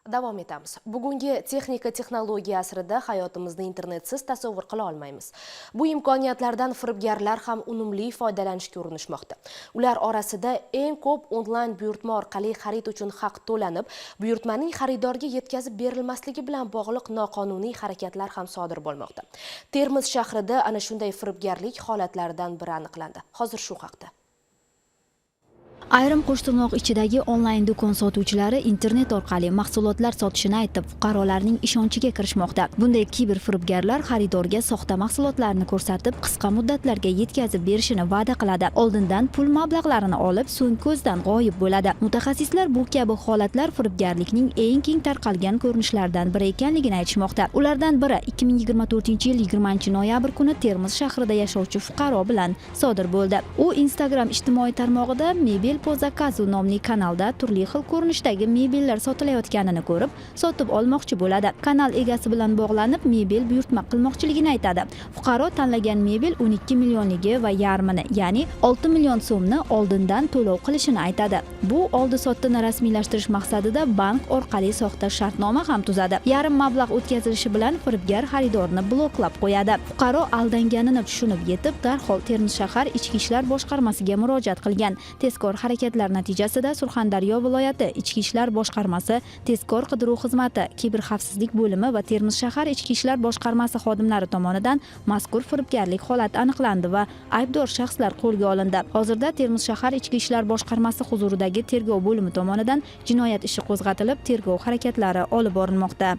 Davom etamiz. Bugungi texnika-texnologiya asrida hayotimizni internetsiz tasavvur qila olmaymiz. Bu imkoniyatlardan firibgarlar ham unumli foydalanishga urinishmoqda. Ular orasida eng ko'p onlayn buyurtma orqali xarid uchun haq to'lanib, buyurtmaning xaridorga yetkazib berilmasligi bilan bog'liq noqonuniy harakatlar ham sodir bo'lmoqda. Termiz shahrida ana shunday firibgarlik holatlaridan biri aniqlandi. Hozir shu haqda. Ayrim qo'shtirnoq ichidagi onlayn do'kon sotuvchilari internet orqali mahsulotlar sotishini aytib, fuqarolarning ishonchiga kirishmoqda. Bunday kiber firibgarlar xaridorga soxta mahsulotlarni ko'rsatib, qisqa muddatlarga yetkazib berishini va'da qiladi. Oldindan pul mablag'larini olib, so'ng ko'zdan g'oyib bo'ladi. Mutaxassislar bu kabi holatlar firibgarlikning eng keng tarqalgan ko'rinishlaridan biri ekanligini aytishmoqda. Ulardan biri 2024-yil 20-noyabr kuni Termiz shahrida yashovchi fuqaro bilan sodir bo'ldi. U Instagram ijtimoiy tarmog'ida mebel po zakazu nomli kanalda turli xil ko'rinishdagi mebellar sotilayotganini ko'rib, sotib olmoqchi bo'ladi. Kanal egasi bilan bog'lanib, mebel buyurtma qilmoqchiligini aytadi. Fuqaro tanlagan mebel 12 millionligi va yarmini, ya'ni 6 million so'mni oldindan to'lov qilishini aytadi. Bu oldi-sotdini rasmiylashtirish maqsadida bank orqali soxta shartnoma ham tuzadi. Yarim mablag' o'tkazilishi bilan firibgar xaridorni bloklab qo'yadi. Fuqaro aldanganini tushunib yetib, darhol Termiz shahar Ichki ishlar boshqarmasiga murojaat qilgan. Tezkor harakatlar natijasida Surxondaryo viloyati Ichki ishlar boshqarmasi, tezkor qidiruv xizmati, kiber xavfsizlik bo'limi va Termiz shahar Ichki ishlar boshqarmasi xodimlari tomonidan mazkur firibgarlik holati aniqlandi va aybdor shaxslar qo'lga olindi. Hozirda Termiz shahar Ichki ishlar boshqarmasi huzuridagi tergov bo'limi tomonidan jinoyat ishi qo'zg'atilib, tergov harakatlari olib borilmoqda.